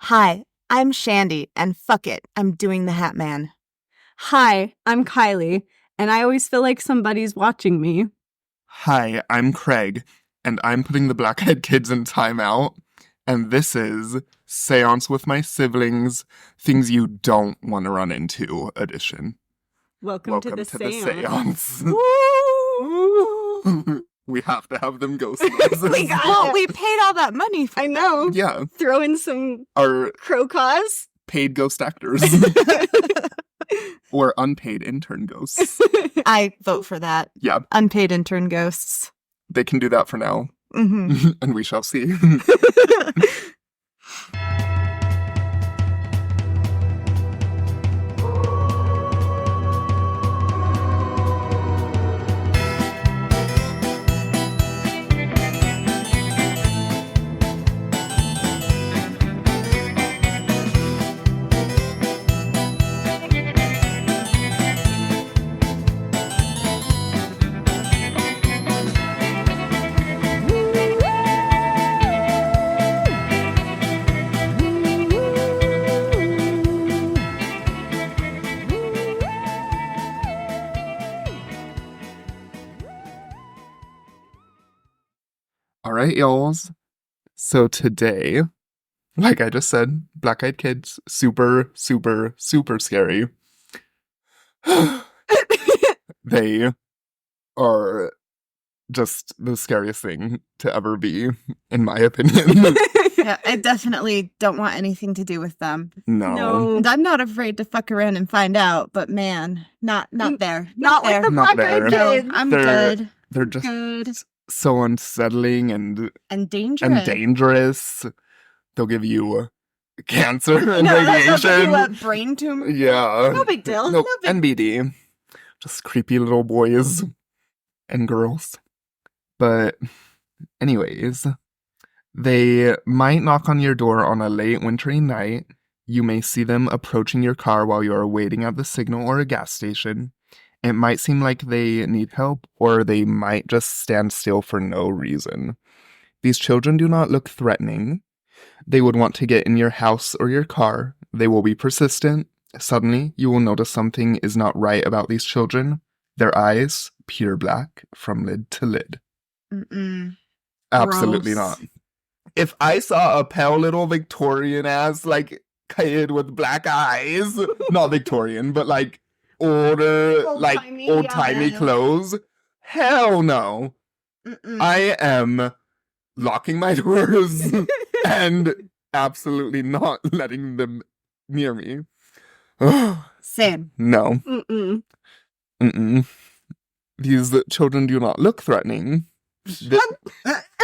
Hi, I'm Shandi, and fuck it, I'm doing the Hat Man. Hi, I'm Kylee, and I always feel like somebody's watching me. Hi, I'm Craig, and I'm putting the Black-Eyed Kids in timeout, and this is Seance with My Siblings, Things You Don't Want to Run Into edition. Welcome to the Seance. We have to have them ghost us. We paid all that money for I know. Yeah. Throw in some Our crow cause. paid ghost actors. Or unpaid intern ghosts. I vote for that. Yeah. Unpaid intern ghosts. They can do that for now. Mm-hmm. And we shall see. All right, y'alls. So today, like I just said, Black-Eyed Kids, super, super, super scary. They are just the scariest thing to ever be, in my opinion. Yeah, I definitely don't want anything to do with them. No. And I'm not afraid to fuck around and find out, but man, not there. Not there. with the Not Black-Eyed there. Kids. I'm They're- good. They're just Good. so unsettling and Dangerous. They'll give you cancer and No, that's radiation. a brain tumor. Yeah. No big deal. No, No big NBD. Just creepy little boys and girls. But anyways, they might knock on your door on a late wintry night. You may see them approaching your car while you are waiting at the signal or a gas station. It might seem like they need help, or they might just stand still for no reason. These children do not look threatening. They would want to get in your house or your car. They will be persistent. Suddenly, you will notice something is not right about these children. Their eyes, pure black from lid to lid. Mm-mm. Absolutely Gross. not. If I saw a pale little Victorian-ass, like, kid with black eyes, not Victorian, but, like, older, Old-timey, old-timey yeah. clothes, hell no. Mm-mm. I am locking my doors and absolutely not letting them near me. Same. No. Mm-mm. Mm-mm. These children do not look threatening.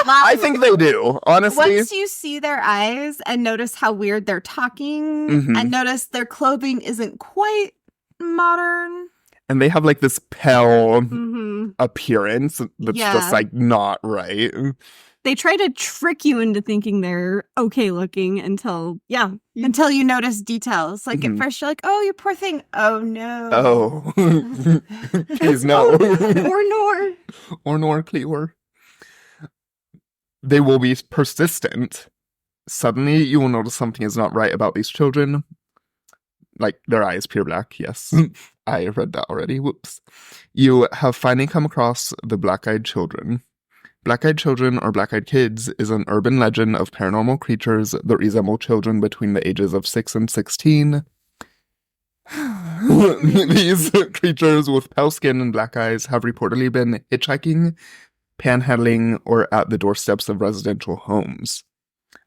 I think they do, honestly. Once you see their eyes and notice how weird they're talking Mhm. and notice their clothing isn't quite modern. And they have, like, this pale Mm-hmm. appearance that's Yeah. just, like, not right. They try to trick you into thinking they're okay looking until, Until you notice details. Like Mhm. at first you're like, oh, you poor thing. Oh, no. Oh. Please no. or nor. Or nor clear. They will be persistent. Suddenly, you will notice something is not right about these children. Like, their eyes pure black, yes. I read that already, whoops. You have finally come across the Black-Eyed Children. Black-Eyed Children, or Black-Eyed Kids, is an urban legend of paranormal creatures that resemble children between the ages of 6 and 16. These creatures with pale skin and black eyes have reportedly been hitchhiking, panhandling, or at the doorsteps of residential homes.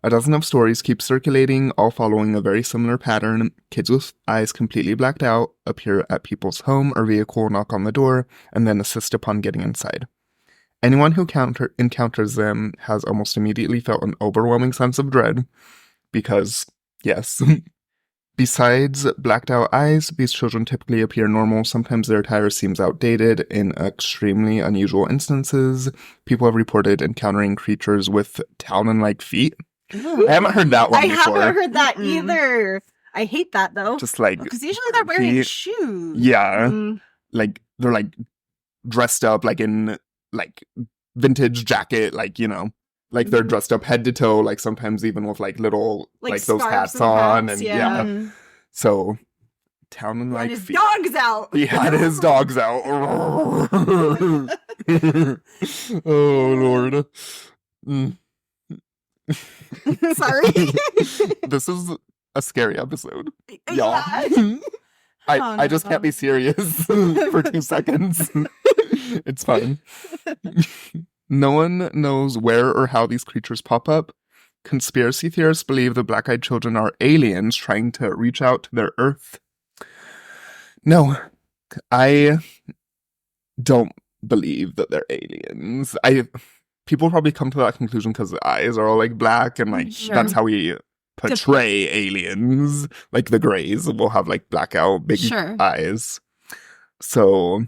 A dozen of stories keep circulating, all following a very similar pattern. Kids with eyes completely blacked out appear at people's home or vehicle, knock on the door, and then assist upon getting inside. Anyone who encounters them has almost immediately felt an overwhelming sense of dread, because, yes. Besides blacked out eyes, these children typically appear normal. Sometimes their attire seems outdated. In extremely unusual instances, people have reported encountering creatures with talon-like feet. I haven't heard that one I before. haven't heard that Mm-mm. either. I hate that, though. Just like, Because usually they're wearing feet. shoes. Yeah, Mm. like they're like dressed up like in like vintage jacket, like, you know. Like they're dressed up head to toe, like sometimes even with like little like those scarves hats on, hats, and yeah. Mm. So town and like his dog's out. He had his dogs out. Oh Lord. Mm. Sorry. This is a scary episode. Yeah. I just can't be serious for 2 seconds. It's fine. No one knows where or how these creatures pop up. Conspiracy theorists believe the black-eyed children are aliens trying to reach out to their Earth. No, I don't believe that they're aliens. People probably come to that conclusion because the eyes are all like black and like Sure. that's how we portray aliens. Like the Greys will have like blackout big Sure. eyes. So,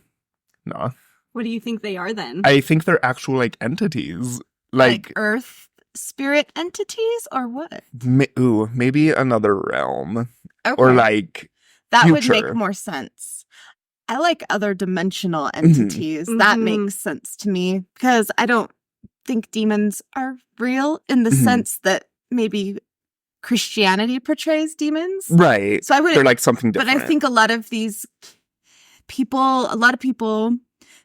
no. What do you think they are then? I think they're actual like entities. Like earth spirit entities or what? Maybe another realm. Okay. Or like that would future. make more sense. I like other dimensional entities. That Mhm. makes sense to me because I don't think demons are real in the Mhm. sense that maybe Christianity portrays demons. Right. So I would They're like something but different. I think a lot of people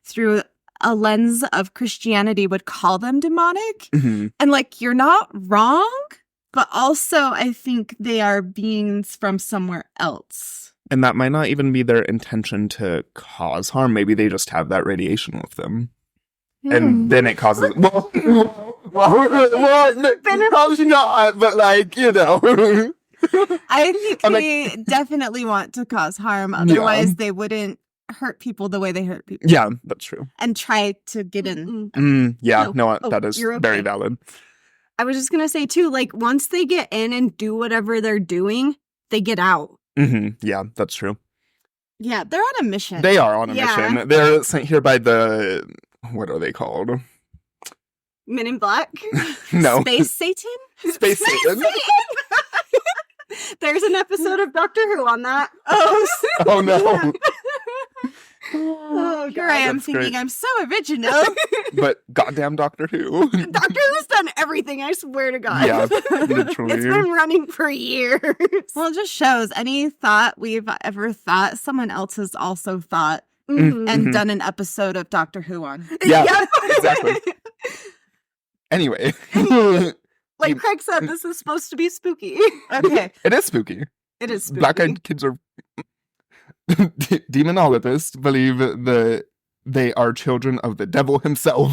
through a lens of Christianity would call them demonic. Mhm. And like, you're not wrong, but also I think they are beings from somewhere else. And that might not even be their intention to cause harm. Maybe they just have that radiation with them. And then it causes... Well, probably not, but like, you know. I think I'm like- they definitely want to cause harm. Otherwise, they wouldn't hurt people the way they hurt people. Yeah, that's true. And try to get in. Yeah, No. that is You're okay. very valid. I was just gonna say too, like once they get in and do whatever they're doing, they get out. Yeah, that's true. Yeah, they're on a mission. They are on a Yeah. mission. They're sent here by the... What are they called? Men in Black. No. Space Satan? Space Satan. There's an episode of Doctor Who on that. Oh no. Oh, here I am That's thinking great. I'm so original. But goddamn Doctor Who. Doctor Who's done everything, I swear to God. Yeah, It's literally. been running for years. Well, it just shows any thought we've ever thought, someone else has also thought Mhm. and Mhm. done an episode of Doctor Who on. Yeah, Yep. exactly. Anyway. Like Craig said, this is supposed to be spooky. Okay. It is spooky. It is spooky. Black-eyed kids are... Demonologists believe that they are children of the devil himself.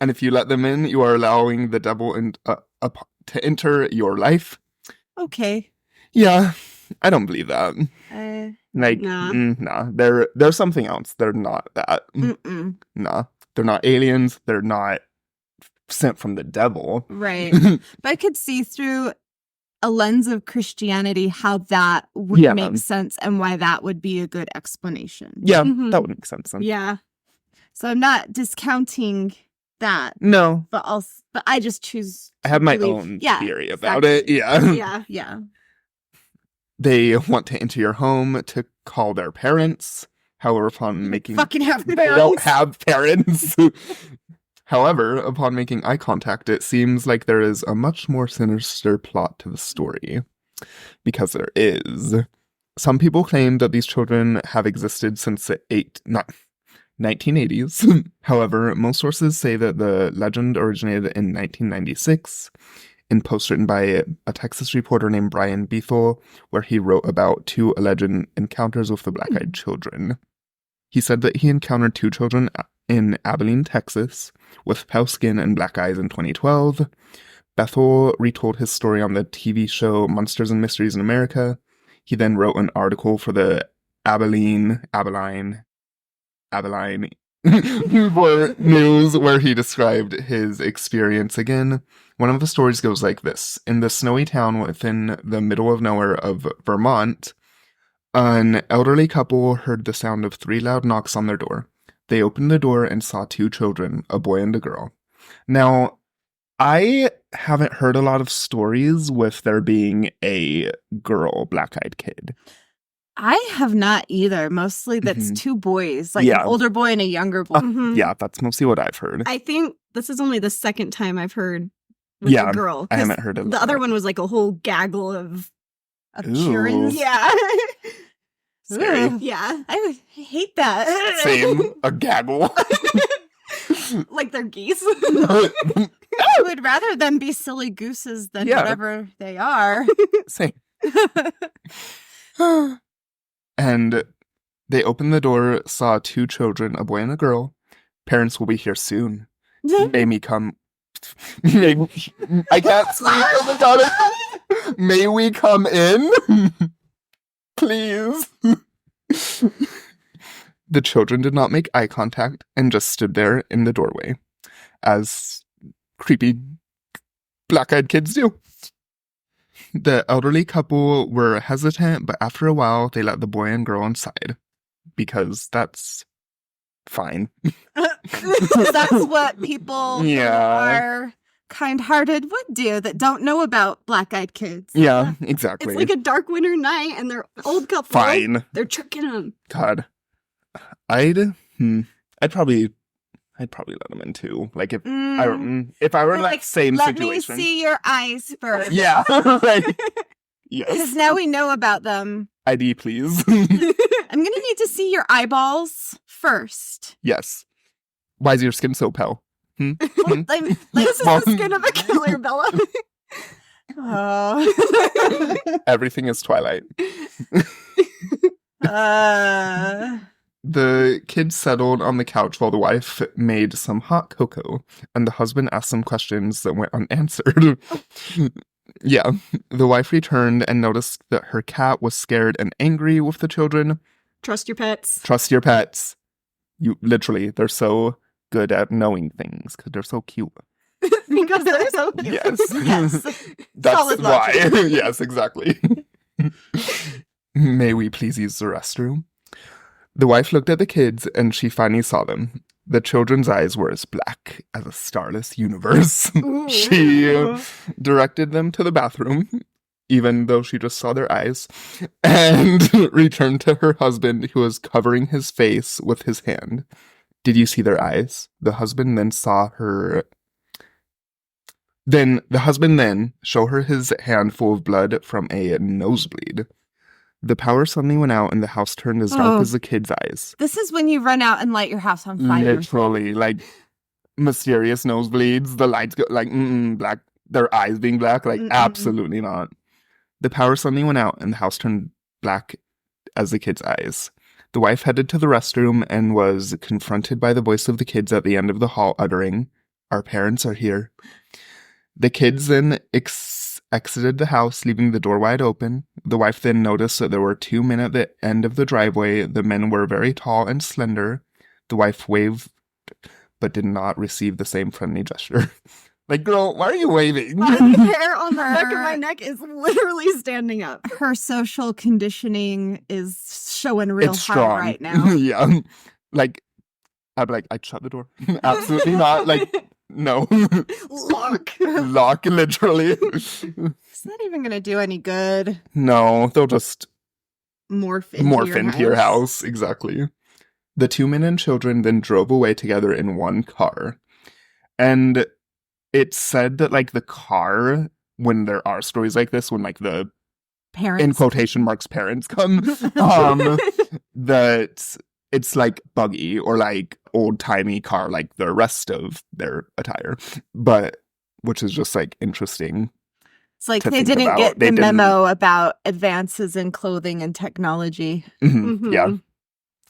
And if you let them in, you are allowing the devil to enter your life. Okay. Yeah, I don't believe that. Like, Nah. nah. They're something else. They're not that. Mm-mm. Nah. They're not aliens. They're not sent from the devil. Right. But I could see through a lens of Christianity how that would Yeah. make sense and why that would be a good explanation. Yeah, Mhm. that would make sense then. Yeah. So I'm not discounting that, No, but I just choose. I have my believe- own Yeah, theory about it. Yeah. Yeah. Yeah. They want to enter your home to call their parents. However, upon making... Fucking have They parents. don't have parents. However, upon making eye contact, it seems like there is a much more sinister plot to the story. Because there is. Some people claim that these children have existed since the 1980s. However, most sources say that the legend originated in 1996 in post written by a Texas reporter named Brian Bethel, where he wrote about 2 alleged encounters with the black-eyed children. He said that he encountered 2 children in Abilene, Texas, with pale skin and black eyes in 2012. Bethel retold his story on the TV show Monsters and Mysteries in America. He then wrote an article for the Abilene News where he described his experience again. One of the stories goes like this. In the snowy town within the middle of nowhere of Vermont, an elderly couple heard the sound of 3 loud knocks on their door. They opened the door and saw 2 children, a boy and a girl. Now, I haven't heard a lot of stories with there being a girl black-eyed kid. I have not either. Mostly that's Mhm. 2 boys, like Yeah. an older boy and a younger boy. Mhm. Yeah, that's mostly what I've heard. I think this is only the second time I've heard with Yeah, the girl. I 'cause haven't heard of the other that. one was like a whole gaggle of Appearance. Ooh. yeah. Scary. Ugh. Yeah. I hate that. Same. A gaggle. Like they're geese. I would rather them be silly gooses than Yeah. whatever they are. Same. And they opened the door, saw 2 children, a boy and a girl. Parents will be here soon. May me come. I can't sleep. Oh my God. May we come in? Please. The children did not make eye contact and just stood there in the doorway, as creepy black-eyed kids do. The elderly couple were hesitant, but after a while, they let the boy and girl inside, because that's fine. That's what people who Yeah. are kind-hearted would do that don't know about black-eyed kids. Yeah, exactly. It's like a dark winter night and they're old couple. Fine. They're tricking them. God. I'd probably let them in too. Like if I were in that same let situation. me see your eyes first. Yeah. Like, Because yes. now we know about them. ID, please. I'm going to need to see your eyeballs first. Yes. Why is your skin so pale? Like, This is the skin of a killer, Bella. oh. Everything is Twilight. The kids settled on the couch while the wife made some hot cocoa, and the husband asked some questions that went unanswered. Yeah, the wife returned and noticed that her cat was scared and angry with the children. Trust your pets. Trust your pets. They're so good at knowing things because they're so cute. Because they're so cute. Yes. Yes. That's Solid why. logic. Yes, exactly. May we please use the restroom? The wife looked at the kids and she finally saw them. The children's eyes were as black as a starless universe. Ooh. She directed them to the bathroom, even though she just saw their eyes, and returned to her husband, who was covering his face with his hand. Did you see their eyes? The husband then saw her. Then the husband showed her his hand full of blood from a nosebleed. The power suddenly went out and the house turned as dark as the kids' eyes. This is when you run out and light your house on fire. Literally, like mysterious nosebleeds, the lights go like black, their eyes being black, like absolutely not. The power suddenly went out and the house turned black as the kids' eyes. The wife headed to the restroom and was confronted by the voice of the kids at the end of the hall uttering, "Our parents are here." The kids then exited the house, leaving the door wide open. The wife then noticed that there were 2 men at the end of the driveway. The men were very tall and slender. The wife waved, but did not receive the same friendly gesture. Like, girl, why are you waving? My hair on the back of my neck is literally standing up. Her social conditioning is showing real It's high strong right now. Yeah. Like, I'd be like, I'd shut the door. Absolutely not. Like, no. Lock. Lock, literally. It's not even going to do any good. No, they'll just Morph into your house. Exactly. The 2 men and children then drove away together in one car. And it's said that, like, the car, when there are stories like this, when, like, the, Parents. in quotation marks, parents come, that it's, like, buggy or, like, old-timey car, like the rest of their attire. But, which is just, like, interesting. It's like to they think didn't about. get They the didn't- memo about advances in clothing and technology. Mhm, Yeah.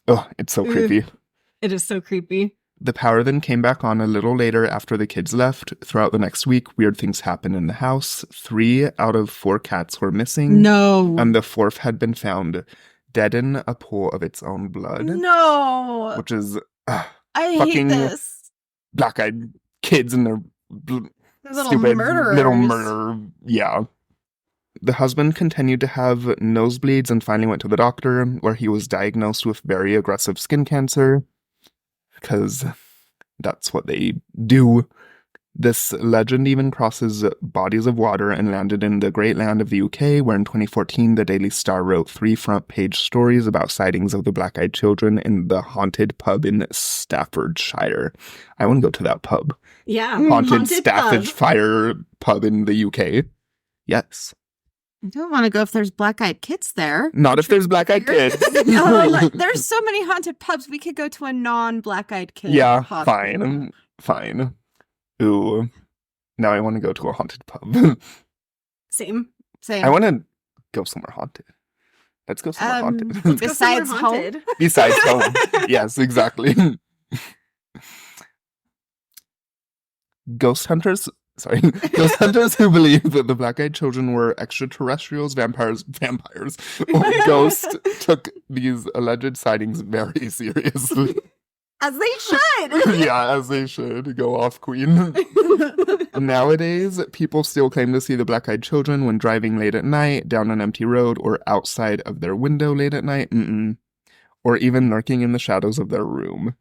Oh, it's so Ugh. creepy. It is so creepy. The power then came back on a little later after the kids left. Throughout the next week, weird things happened in the house. 3 out of 4 cats were missing. No. And the 4th had been found dead in a pool of its own blood. No. Which is I hate fucking this. black-eyed kids and their They're little stupid murderers. little murder. Yeah. The husband continued to have nosebleeds and finally went to the doctor, where he was diagnosed with very aggressive skin cancer. Because that's what they do. This legend even crosses bodies of water and landed in the great land of the UK, where in 2014 the Daily Star wrote 3 front-page stories about sightings of the black-eyed children in the haunted pub in Staffordshire. I want to go to that pub. Yeah. Haunted pub. Staffordshire pub in the UK. Yes. I don't want to go if there's black-eyed kids there. Not if there's black-eyed kids. There's so many haunted pubs. We could go to a non-black-eyed kid. Yeah, hospital. fine. Ooh, now I want to go to a haunted pub. Same. I want to go somewhere haunted. Let's go somewhere haunted. Besides home. Besides home. Yes, exactly. Ghost hunters who believe that the black-eyed children were extraterrestrials, vampires, or ghosts took these alleged sightings very seriously. As they should. Yeah, as they should. Go off, queen. Nowadays, people still claim to see the black-eyed children when driving late at night, down an empty road, or outside of their window late at night. Or even lurking in the shadows of their room.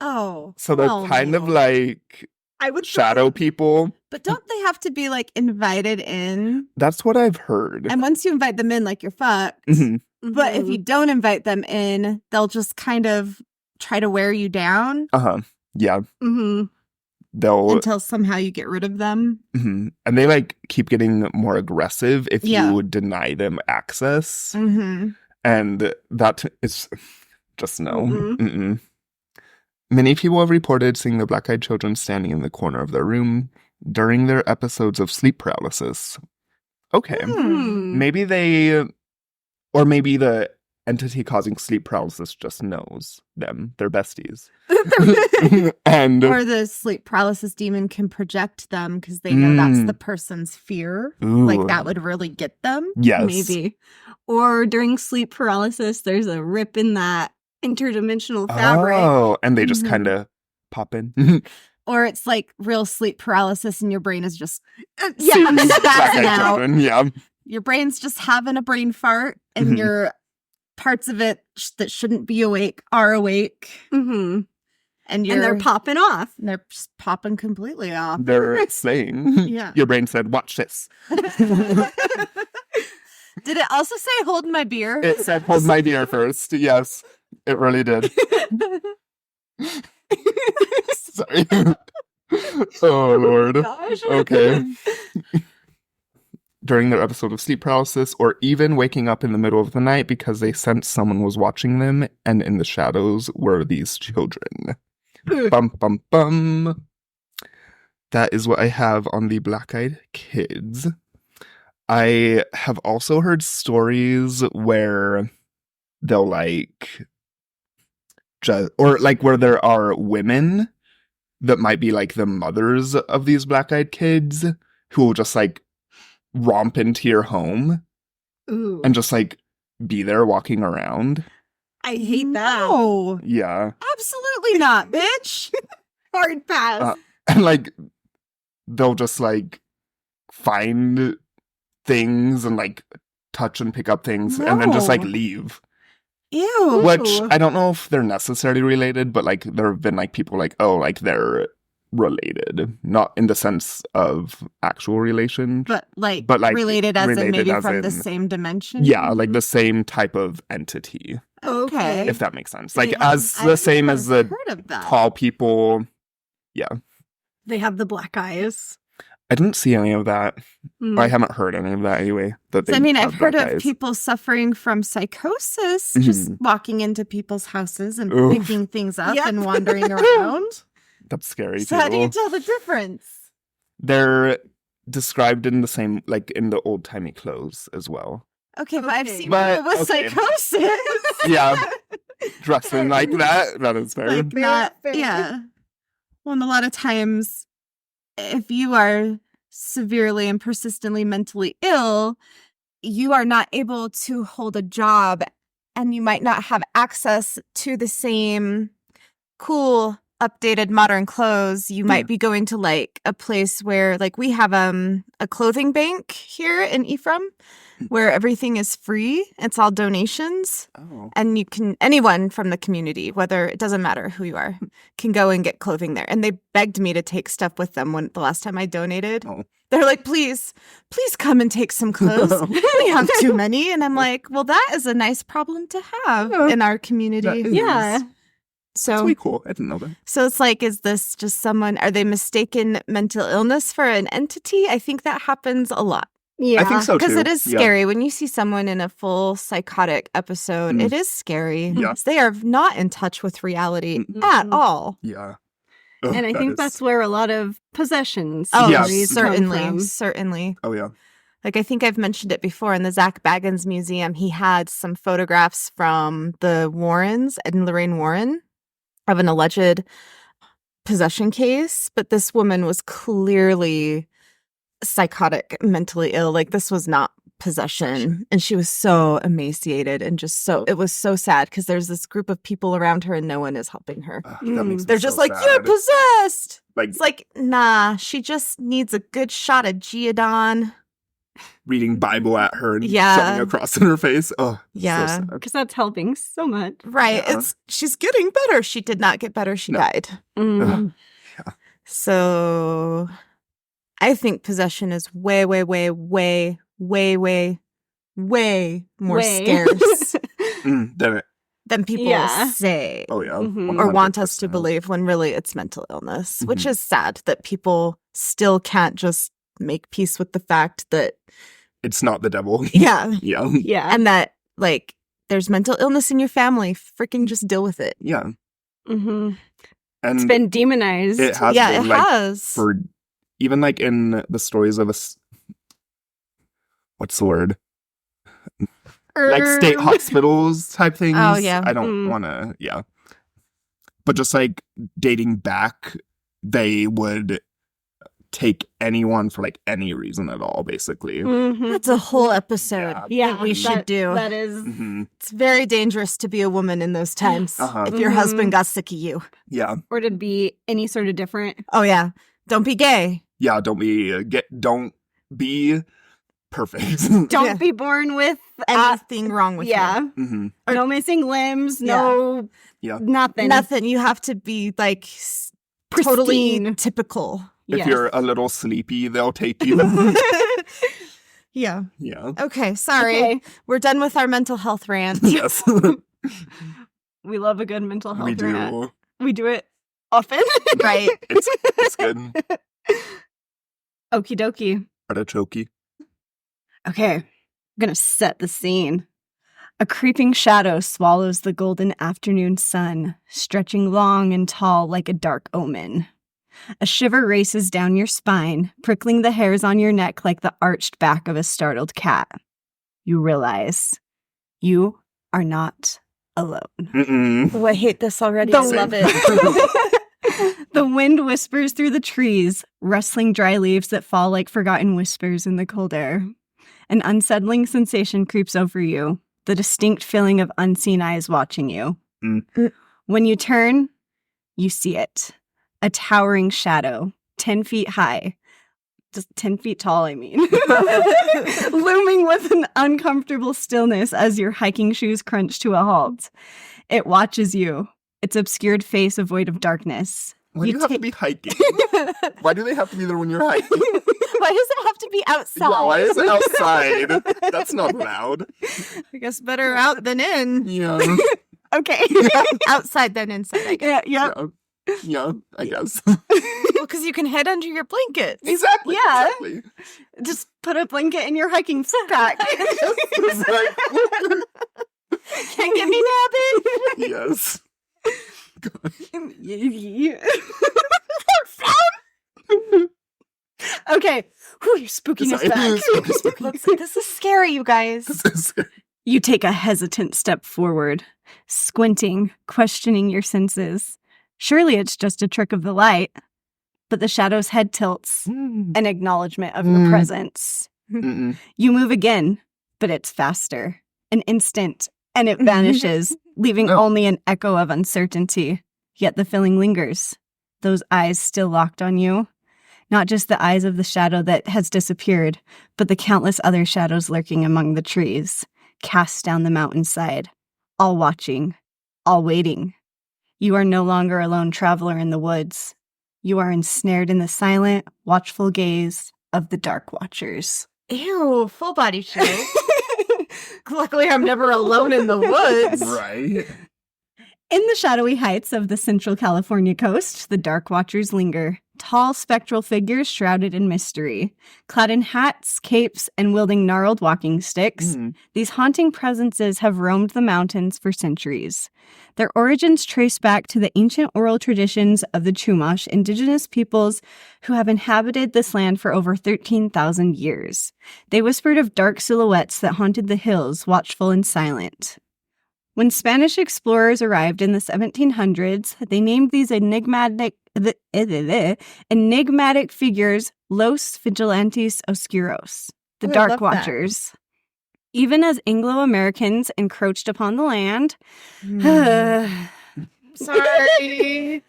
Oh. So they're kind of like I would shadow people. But don't they have to be like invited in? That's what I've heard. And once you invite them in, like you're fucked. Mm-hmm. But if you don't invite them in, they'll just kind of try to wear you down. Yeah. Mm-hmm. They'll until somehow you get rid of them. Mm-hmm. And they like keep getting more aggressive if Yeah. you deny them access. Mm-hmm. And that is just no. Mm-mm. Many people have reported seeing the black-eyed children standing in the corner of their room during their episodes of sleep paralysis. Okay. Maybe the entity causing sleep paralysis just knows them. They're besties. And Or the sleep paralysis demon can project them because they know that's the person's fear. Ooh. Like that would really get them. Yes. Maybe. Or during sleep paralysis, there's a rip in that interdimensional fabric. Oh, and they just Mhm. kind of pop in. Or it's like real sleep paralysis and your brain is just Seeing spazzing black-eyed out. children, yeah. Your brain's just having a brain fart and Mhm. your parts of it that shouldn't be awake are awake. Mm-hmm. And And they're popping off. they're just popping completely off. They're saying, Yeah. your brain said, watch this. Did it also say hold my beer? It said, hold my beer first. Yes, it really did. Sorry. Oh, Lord. Gosh. Okay. During their episode of sleep paralysis, or even waking up in the middle of the night because they sensed someone was watching them, and in the shadows were these children. Bum, bum, bum. That is what I have on the black-eyed kids. I have also heard stories where they'll where there are women that might be like the mothers of these black-eyed kids who will just like romp into your home Ooh. and just like be there walking around. I hate that. No, Yeah. absolutely not, bitch. Hard pass. And like they'll just like find things and like touch and pick up things and then just like No. leave. Ew. Which I don't know if they're necessarily related, but like there have been like people like, oh, like they're related, not in the sense of actual relation, But like related related as in maybe as from the in- same dimension. yeah, like the same type of entity, Okay. if that makes sense. Like They as I've the same as the never heard of that. tall people. They have the black eyes. I didn't see any of that. Mm. I haven't heard any of that anyway. That So, they I mean, have I've heard black of eyes. people suffering from psychosis, just walking into people's houses and Oof. picking things up Yep. and wandering around. That's scary So too. how do you tell the difference? They're described in the same, like in the old timey clothes as well. Okay, but I've Okay. seen But- people with okay. psychosis. Yeah, dressing like that. That is fair. Like Fair, not, fair. yeah. Well, and a lot of times, if you are severely and persistently mentally ill, you are not able to hold a job and you might not have access to the same cool updated modern clothes, you might be going to like a place where like we have a clothing bank here in Ephraim where everything is free. It's all donations. Oh. And anyone from the community, whether it doesn't matter who you are, can go and get clothing there. And they begged me to take stuff with them the last time I donated. Oh. They're like, please come and take some clothes. We have too many. And I'm like, well, that is a nice problem to have in our community. Yeah. So That's way cool. I didn't know that. So it's like, is this just someone, are they mistaken mental illness for an entity? I think that happens a lot. Yeah. I think so, too. Because it is Yeah. scary. When you see someone in a full psychotic episode, it is scary. Yeah. They are not in touch with reality at all. Yeah. And I think that's where a lot of possessions Oh, Yes. stories come from. certainly. Oh, yeah. Like, I think I've mentioned it before in the Zach Baggins Museum. He had some photographs from the Warrens, Ed and Lorraine Warren, of an alleged possession case. But this woman was clearly psychotic, mentally ill. Like, this was not possession. And she was so emaciated and it was so sad because there's this group of people around her and no one is helping her. That makes me They're just so like, sad. you're possessed. Like It's like, nah, she just needs a good shot of Geodon. reading Bible at her and Yeah. shoving a cross in her face. Oh, Yeah. So sad. Because that's helping so much. Right. Yeah. She's getting better. She did not get better. She No. died. Mm. So I think possession is way, way, way, way, way, way, way more Way. scarce Then it. than people Yeah. say Oh, yeah. Mhm. or want us to 100%. believe when really it's mental illness, which Mhm. is sad that people still can't just make peace with the fact that, It's not the devil. yeah, Yeah. Yeah. and that like there's mental illness in your family. Freaking just deal with it. Yeah. Mm-hmm. And It's been demonized. it has Yeah, been, it like, has. for even like in the stories of what's the word? Like state hospitals type things. Oh, yeah. I don't Mm. want to, yeah. But just like dating back, they would take anyone for like any reason at all, basically. Mhm. That's a whole episode. Yeah, we should do. That is. Hmm. It's very dangerous to be a woman in those times. Uh-huh. If your Mhm. husband got sick of you. Yeah. Or to be any sort of different. Oh yeah. Don't be gay. Yeah. Don't be perfect. Don't Yeah. be born with Anything wrong with yeah. Hmm. No missing limbs. Yeah. No. Yeah. Nothing. you. Nothing. You have to be like totally Pristine. typical. If Yes. you're a little sleepy, they'll take you. Yeah. Yeah. Okay. Sorry. Okay. We're done with our mental health rant. Yes. We love a good mental health We do. rant. We do it often. Right. It's good. Okie dokie. Artichoke. Okay, I'm gonna set the scene. A creeping shadow swallows the golden afternoon sun, stretching long and tall like a dark omen. A shiver races down your spine, prickling the hairs on your neck like the arched back of a startled cat. You realize you are not alone. Mm-mm. Oh, I hate this already. The- I love it. The wind whispers through the trees, rustling dry leaves that fall like forgotten whispers in the cold air. An unsettling sensation creeps over you, the distinct feeling of unseen eyes watching you. Mm. When you turn, you see it. A towering shadow, 10 feet high. Just 10 feet tall, I mean. Looming with an uncomfortable stillness as your hiking shoes crunch to a halt. It watches you, its obscured face a void of darkness. Why do you have to be hiking? Why do they have to be there when you're hiking? Why does it have to be outside? Yeah, why is it outside? That's not allowed. I guess better out than in. Yeah. Okay. Outside than inside, I guess. Yeah. Yeah, I guess. Well, because you can hide under your blankets. Exactly. Yeah. Exactly. Just put a blanket in your hiking pack. It's like, Can't get me nabbing. yes. Okay. Whew, you're spooking us back. This is scary, you guys. You take a hesitant step forward, squinting, questioning your senses. Surely it's just a trick of the light. But the shadow's head tilts, an acknowledgement of your presence. Mm-mm. You move again, but it's faster. An instant, and it vanishes, leaving Oh. only an echo of uncertainty. yet the feeling lingers. Those eyes still locked on you. Not just the eyes of the shadow that has disappeared, but the countless other shadows lurking among the trees, cast down the mountainside, all watching, all waiting. You are no longer a lone traveler in the woods. You are ensnared in the silent, watchful gaze of the Dark Watchers. Ew, full body chill. Luckily, I'm never alone in the woods. Right. In the shadowy heights of the Central California coast, the Dark Watchers linger. Tall, spectral figures shrouded in mystery. Clad in hats, capes, and wielding gnarled walking sticks, these haunting presences have roamed the mountains for centuries. Their origins trace back to the ancient oral traditions of the Chumash, indigenous peoples who have inhabited this land for over 13,000 years. They whispered of dark silhouettes that haunted the hills, watchful and silent. When Spanish explorers arrived in the 1700s, they named these enigmatic figures Los Vigilantes Oscuros, the Dark Watchers. Even as Anglo-Americans encroached upon the land, Sorry.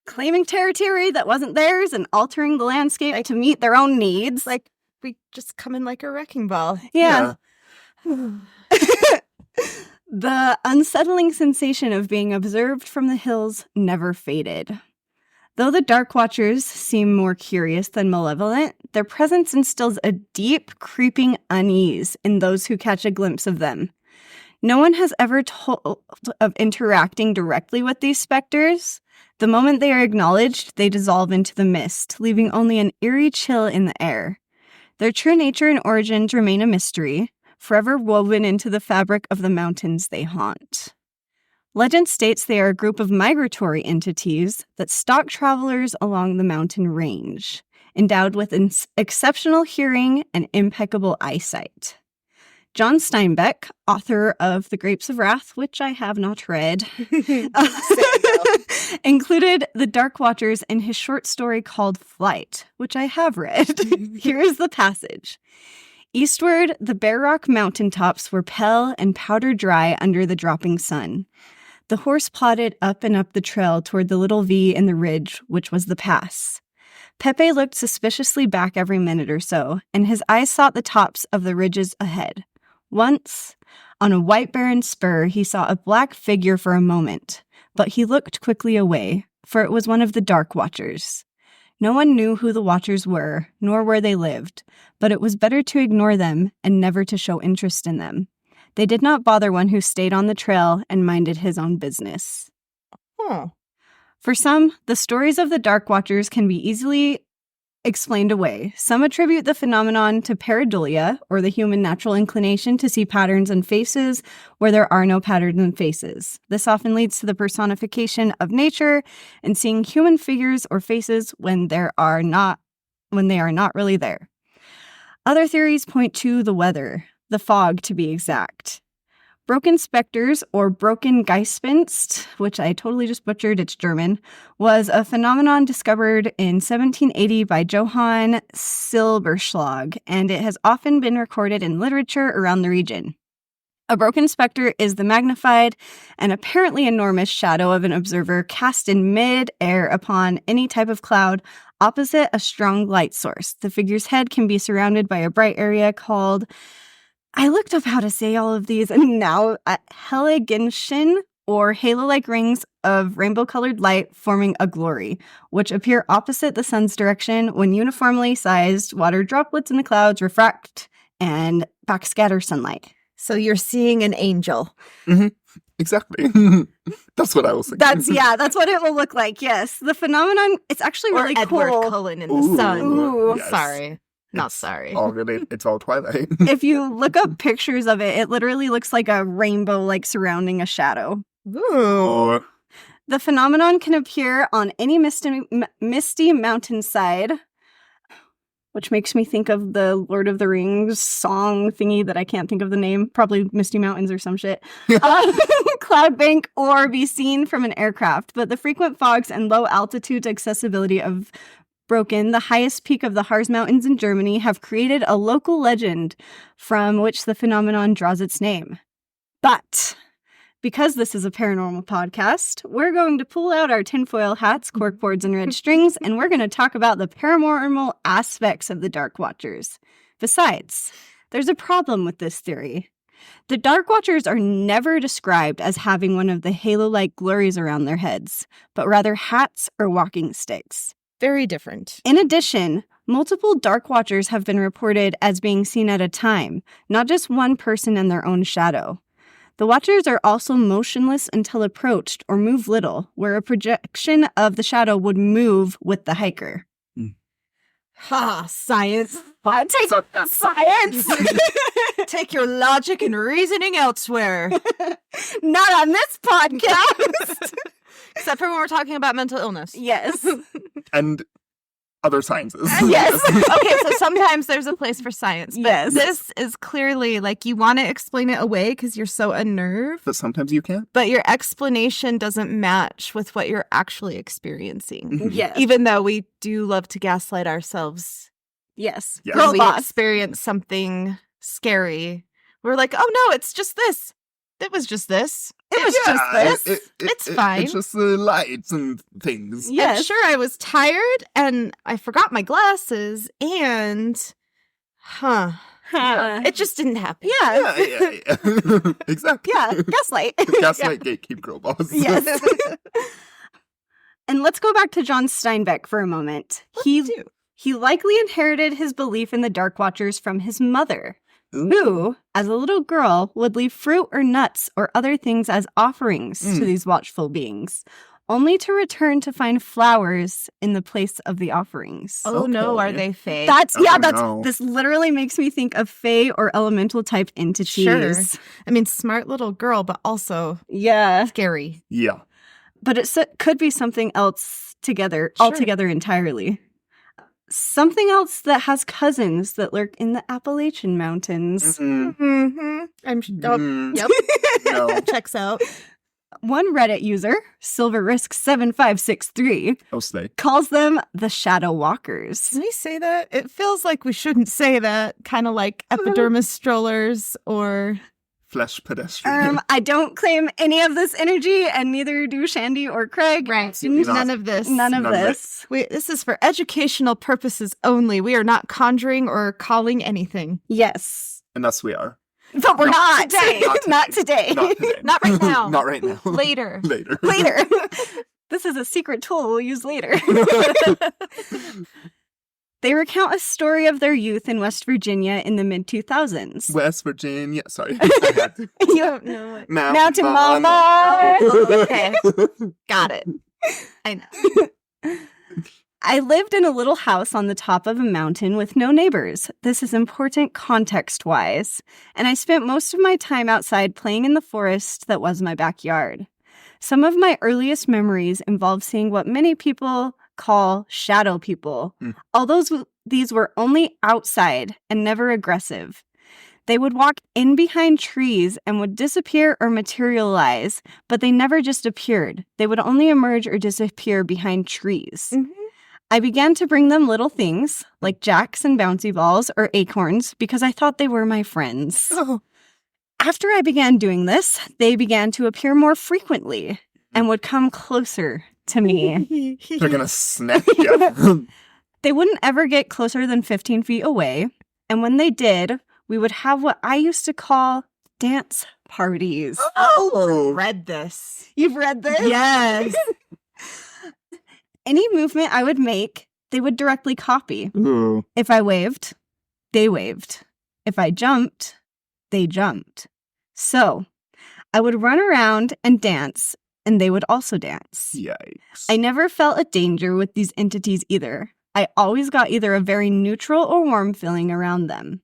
claiming territory that wasn't theirs and altering the landscape to meet their own needs. Like, we just come in like a wrecking ball. Yeah. The unsettling sensation of being observed from the hills never faded. Though the Dark Watchers seem more curious than malevolent, their presence instills a deep, creeping unease in those who catch a glimpse of them. No one has ever told of interacting directly with these specters. The moment they are acknowledged, they dissolve into the mist, leaving only an eerie chill in the air. Their true nature and origins remain a mystery, forever woven into the fabric of the mountains they haunt. Legend states they are a group of migratory entities that stalk travelers along the mountain range, endowed with exceptional hearing and impeccable eyesight. John Steinbeck, author of The Grapes of Wrath, which I have not read, included the Dark Watchers in his short story called Flight, which I have read. Here is the passage. Eastward, the bare rock mountaintops were pale and powder dry under the dropping sun. The horse plodded up and up the trail toward the little V in the ridge, which was the pass. Pepe looked suspiciously back every minute or so, and his eyes sought the tops of the ridges ahead. Once, on a white barren spur, he saw a black figure for a moment, but he looked quickly away, for it was one of the Dark Watchers. No one knew who the Watchers were, nor where they lived, but it was better to ignore them and never to show interest in them. They did not bother one who stayed on the trail and minded his own business. Huh. For some, the stories of the Dark Watchers can be easily explained away. Some attribute the phenomenon to pareidolia, or the human natural inclination to see patterns in faces where there are no patterns in faces. This often leads to the personification of nature and seeing human figures or faces when they are not really there. Other theories point to the weather, the fog to be exact. Broken specters, or broken Geispenst, which I totally just butchered, it's German, was a phenomenon discovered in 1780 by Johann Silberschlag, and it has often been recorded in literature around the region. A broken specter is the magnified and apparently enormous shadow of an observer cast in mid-air upon any type of cloud opposite a strong light source. The figure's head can be surrounded by a bright area called... I looked up how to say all of these, and now Heiligenschein, or halo-like rings of rainbow-colored light forming a glory, which appear opposite the sun's direction when uniformly sized water droplets in the clouds refract and backscatter sunlight. So you're seeing an angel. Mm-hmm. Exactly. That's what I was thinking. That's what it will look like, yes. The phenomenon, it's actually Or really Edward cool. Cullen in the sun. Ooh. Yes. Sorry. Not sorry. All good. It's all Twilight. If you look up pictures of it, it literally looks like a rainbow, like surrounding a shadow. Ooh. The phenomenon can appear on any misty mountainside, which makes me think of the Lord of the Rings song thingy that I can't think of the name, probably Misty Mountains or some shit, cloud bank, or be seen from an aircraft. But the frequent fogs and low altitude accessibility of Broken, the highest peak of the Harz Mountains in Germany, have created a local legend from which the phenomenon draws its name. But Because this is a paranormal podcast, we're going to pull out our tinfoil hats, corkboards, and red strings, and we're going to talk about the paranormal aspects of the Dark Watchers. Besides, there's a problem with this theory. The Dark Watchers are never described as having one of the halo-like glories around their heads, but rather hats or walking sticks. Very different. In addition, multiple Dark Watchers have been reported as being seen at a time, not just one person and their own shadow. The Watchers are also motionless until approached or move little, where a projection of the shadow would move with the hiker. Ha, science. Take science. Take your logic and reasoning elsewhere. Not on this podcast. Except for when we're talking about mental illness. Yes. And other sciences. Yes. Okay, so sometimes there's a place for science. But Yes. this is clearly like you want to explain it away because you're so unnerved. But sometimes you can't. But your explanation doesn't match with what you're actually experiencing. Mhm. Yes. Even though we do love to gaslight ourselves Yes. Yes. when Girl we boss. experience something scary. We're like, oh no, it's just this. It was just this. It was just this. It's fine. It's just the lights and things. Yes. And sure, I was tired and I forgot my glasses and, it just didn't happen. Yeah. Yeah. Exactly. Yeah. Gaslight. Gaslight gatekeep girl boss. Yes. And let's go back to John Steinbeck for a moment. He likely inherited his belief in the Dark Watchers from his mother, who, as a little girl, would leave fruit or nuts or other things as offerings to these watchful beings, only to return to find flowers in the place of the offerings. Oh no, Okay. are they fake? No. This literally makes me think of fae or elemental type entities. Sure. I mean, smart little girl, but also Yeah. scary. Yeah. But it could be something else altogether entirely. Something else that has cousins that lurk in the Appalachian Mountains. Mm-mm. Mm-hmm. I'm Mm. yep. No. Checks out. One Reddit user, SilverRisk7563, Oh, slay. calls them the Shadow Walkers. Can we say that? It feels like we shouldn't say that. Kind of like epidermis strollers or Flesh pedestrian. I don't claim any of this energy, and neither do Shandi or Craig. right. Not. None of this. None of None of it. this. This is for educational purposes only. We are not conjuring or calling anything. Yes. And thus we are. But we're not. today. Not today. Not today. Not right now. Not right now. Later. Later. Later. This is a secret tool we'll use later. They recount a story of their youth in West Virginia in the mid-2000s. West Virginia. Sorry. I had to. You don't know it. Mountain Mama. Okay. Got it. I know. I lived in a little house on the top of a mountain with no neighbors. This is important context-wise. And I spent most of my time outside playing in the forest that was my backyard. Some of my earliest memories involve seeing what many people call shadow people, although these were only outside and never aggressive. They would walk in behind trees and would disappear or materialize, but they never just appeared. They would only emerge or disappear behind trees. Mhm. I began to bring them little things, like jacks and bouncy balls or acorns, because I thought they were my friends. Oh. After I began doing this, they began to appear more frequently and would come closer to me. They're gonna snap you. They wouldn't ever get closer than 15 feet away, and when they did, we would have what I used to call dance parties. Oh, read this. You've read this? Yes. Any movement I would make, they would directly copy. Ooh. If I waved, they waved. If I jumped, they jumped. So, I would run around and dance, and they would also dance. Yikes. I never felt a danger with these entities either. I always got either a very neutral or warm feeling around them.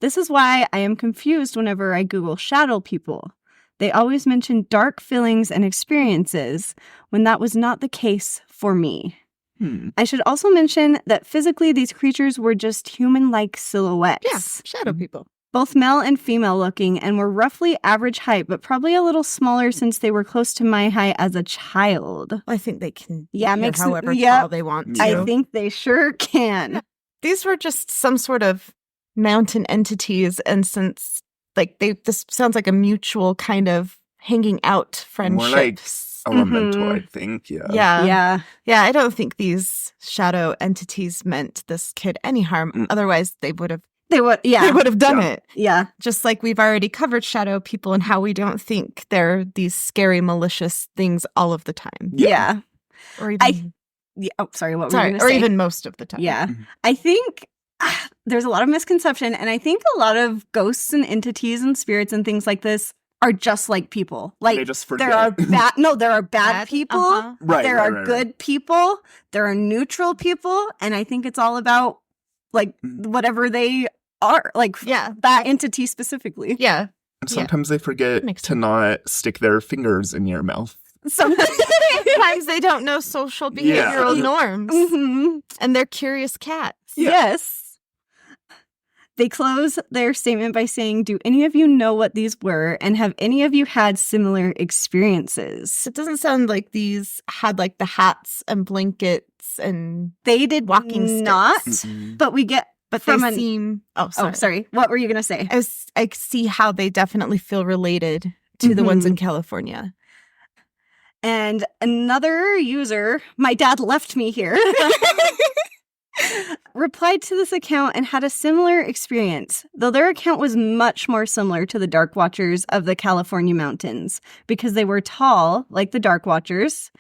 This is why I am confused whenever I Google shadow people. They always mention dark feelings and experiences when that was not the case for me. I should also mention that physically these creatures were just human-like silhouettes. Yeah, shadow people. Both male and female looking, and were roughly average height, but probably a little smaller since they were close to my height as a child. I think they can Yeah, be makes it- however yep. tall they want to. I think they sure can. These were just some sort of mountain entities, and since this sounds like a mutual kind of hanging out More like friendships. elemental, I think. Yeah. Yeah. I don't think these shadow entities meant this kid any harm. Otherwise, they would have They would done it. Yeah. Just like we've already covered shadow people and how we don't think they're these scary, malicious things all of the time. Yeah. Or even, Sorry, what were you going to or say? even most of the time. Yeah. I think there's a lot of misconception, and I think a lot of ghosts and entities and spirits and things like this are just like people. Like, They just forget. there are bad people. Right. There are good people. There are neutral people. And I think it's all about, like, whatever they are. Like, that entity specifically. Yeah. And sometimes they forget to not stick their fingers in your mouth. Sometimes they don't know social behavioral norms. And they're curious cats. Yes. They close their statement by saying, do any of you know what these were? And have any of you had similar experiences? It doesn't sound like these had like the hats and blankets and they did walking not, sticks. But we get they seem... Oh, sorry. What were you going to say? I see how they definitely feel related to the ones in California. And another user, my dad left me here, replied to this account and had a similar experience, though their account was much more similar to the Dark Watchers of the California mountains because they were tall, like the Dark Watchers.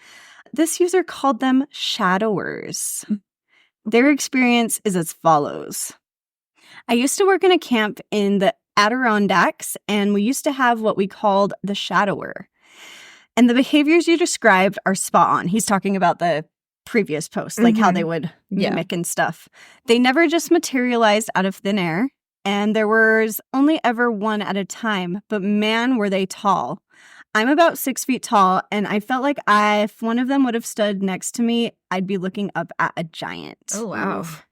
This user called them shadowers. Their experience is as follows. I used to work in a camp in the Adirondacks, and we used to have what we called the shadower. And the behaviors you described are spot on. He's talking about the previous post, like how they would mimic and stuff. They never just materialized out of thin air, and there was only ever one at a time, but man, were they tall. I'm about 6 feet tall, and I felt like if one of them would have stood next to me, I'd be looking up at a giant. Oh, wow. Oof.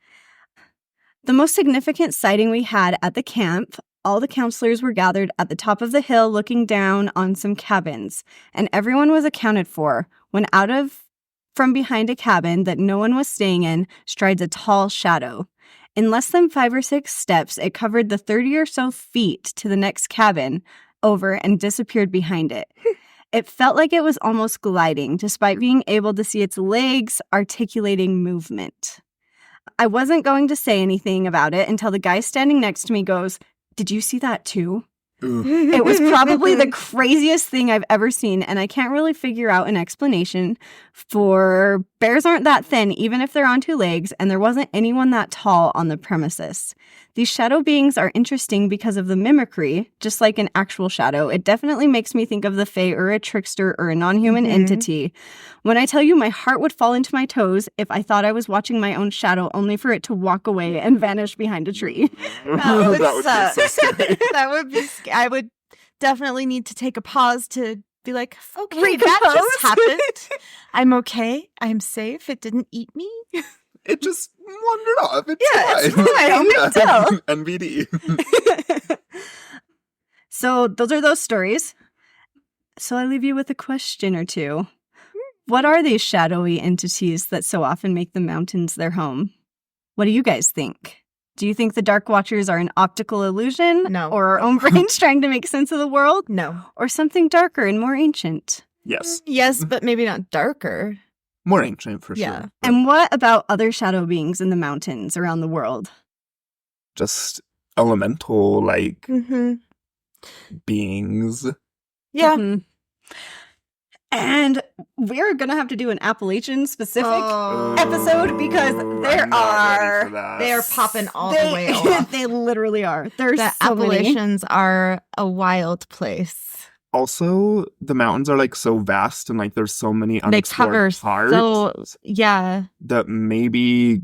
The most significant sighting we had at the camp, all the counselors were gathered at the top of the hill looking down on some cabins, and everyone was accounted for when from behind a cabin that no one was staying in strides a tall shadow. In less than 5 or 6 steps, it covered the 30 or so feet to the next cabin over and disappeared behind it. It felt like it was almost gliding, despite being able to see its legs articulating movement. I wasn't going to say anything about it until the guy standing next to me goes, "Did you see that too?" It was probably the craziest thing I've ever seen, and I can't really figure out an explanation, for bears aren't that thin, even if they're on 2 legs, and there wasn't anyone that tall on the premises. These shadow beings are interesting because of the mimicry, just like an actual shadow. It definitely makes me think of the fae or a trickster or a non-human entity. When I tell you, my heart would fall into my toes if I thought I was watching my own shadow only for it to walk away and vanish behind a tree. That would That would be so scary. That would be scary. I would definitely need to take a pause to be like, okay, that Recompose. just happened. I'm okay. I'm safe. It didn't eat me. It just wandered off. It's It's fine. fine. No big deal. NBD. So those are those stories. So I leave you with a question or two. What are these shadowy entities that so often make the mountains their home? What do you guys think? Do you think the Dark Watchers are an optical illusion? No. Or our own brains trying to make sense of the world? No. Or something darker and more ancient? Yes. Yes, but maybe not darker. More ancient for Yeah. sure. And what about other shadow beings in the mountains around the world? Just elemental, like, Mm-hmm. beings. Yeah. Mhm. And we're going to have to do an Appalachian specific episode because there I'm not ready are... for that. They are popping all the way off. They literally are. There's The so many. Appalachians are a wild place. Also, the mountains are like so vast and like there's so many They cover unexplored parts yeah. that maybe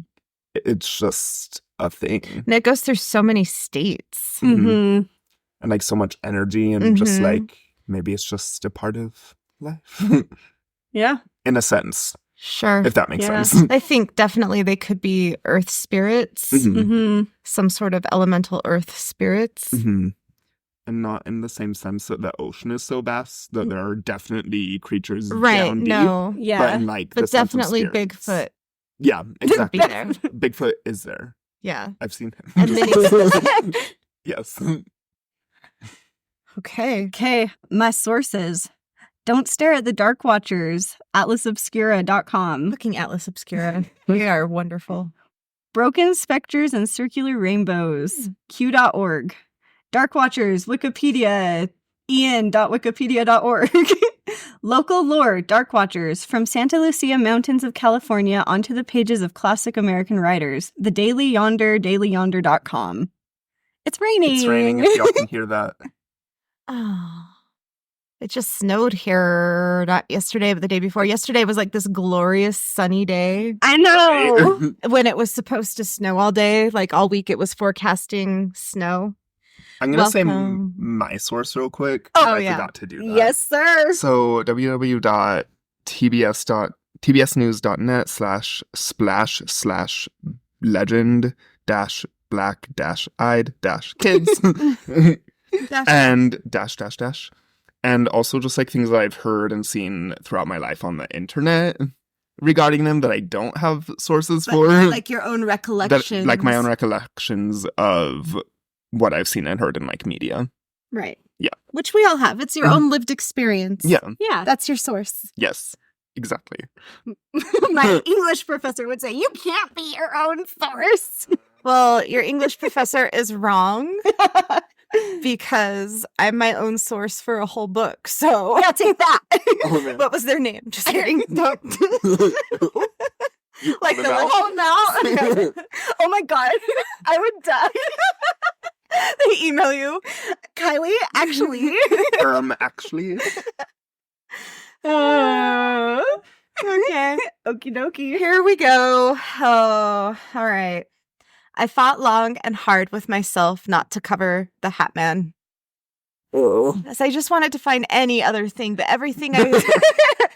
it's just a thing. And it goes through so many states. Mm-hmm. And like so much energy and just Mhm. like maybe it's just a part of life. Yeah. In a sense, Sure. if that makes Yeah. sense. I think definitely they could be earth spirits, Mhm. Mm-hmm. some sort of elemental earth spirits. Mhm. And not in the same sense that the ocean is so vast that there are definitely creatures Right. down deep. No. But Yeah. in like But the sense of definitely spirits. Bigfoot Yeah, could exactly. be there. Bigfoot is there. Yeah. I've seen him. And many. Yes. Okay. Okay, my sources. Don't stare at the Dark Watchers, atlasobscura.com. Fucking Atlas Obscura. We are wonderful. Broken Spectres and Circular Rainbows, q.org. Dark Watchers, Wikipedia, ian.wikipedia.org. Local lore, Dark Watchers, from Santa Lucia Mountains of California onto the pages of classic American writers. The Daily Yonder, dailyyonder.com. It's raining. It's raining if y'all can hear that. Oh. It just snowed here, not yesterday, but the day before. Yesterday was like this glorious sunny day I know. when it was supposed to snow all day. Like all week it was forecasting snow. I'm going to say Welcome. my source real quick. Oh, I yeah. forgot to do that. Yes, sir. So www.tbs.news/legend-black-eyed-kids and -- and also just like things that I've heard and seen throughout my life on the internet regarding them that I don't have sources for. Like your own recollections. Like my own recollections of what I've seen and heard in like media. Right. Which we all have. It's your own lived experience. Yeah. Yeah. That's your source. Yes. Exactly. My English professor would say, you can't be your own source. Well, your English professor is wrong because I'm my own source for a whole book. So Yeah, take that. Oh, man. what was their name? Just kidding. Don't. Like the Call them Oh, no. Oh, my God. I would die. they email you, Kylie. Actually, Actually. okay. Okie dokie. Here we go. Oh, all right. I fought long and hard with myself not to cover the Hat Man. Oh. So I just wanted to find any other thing, but everything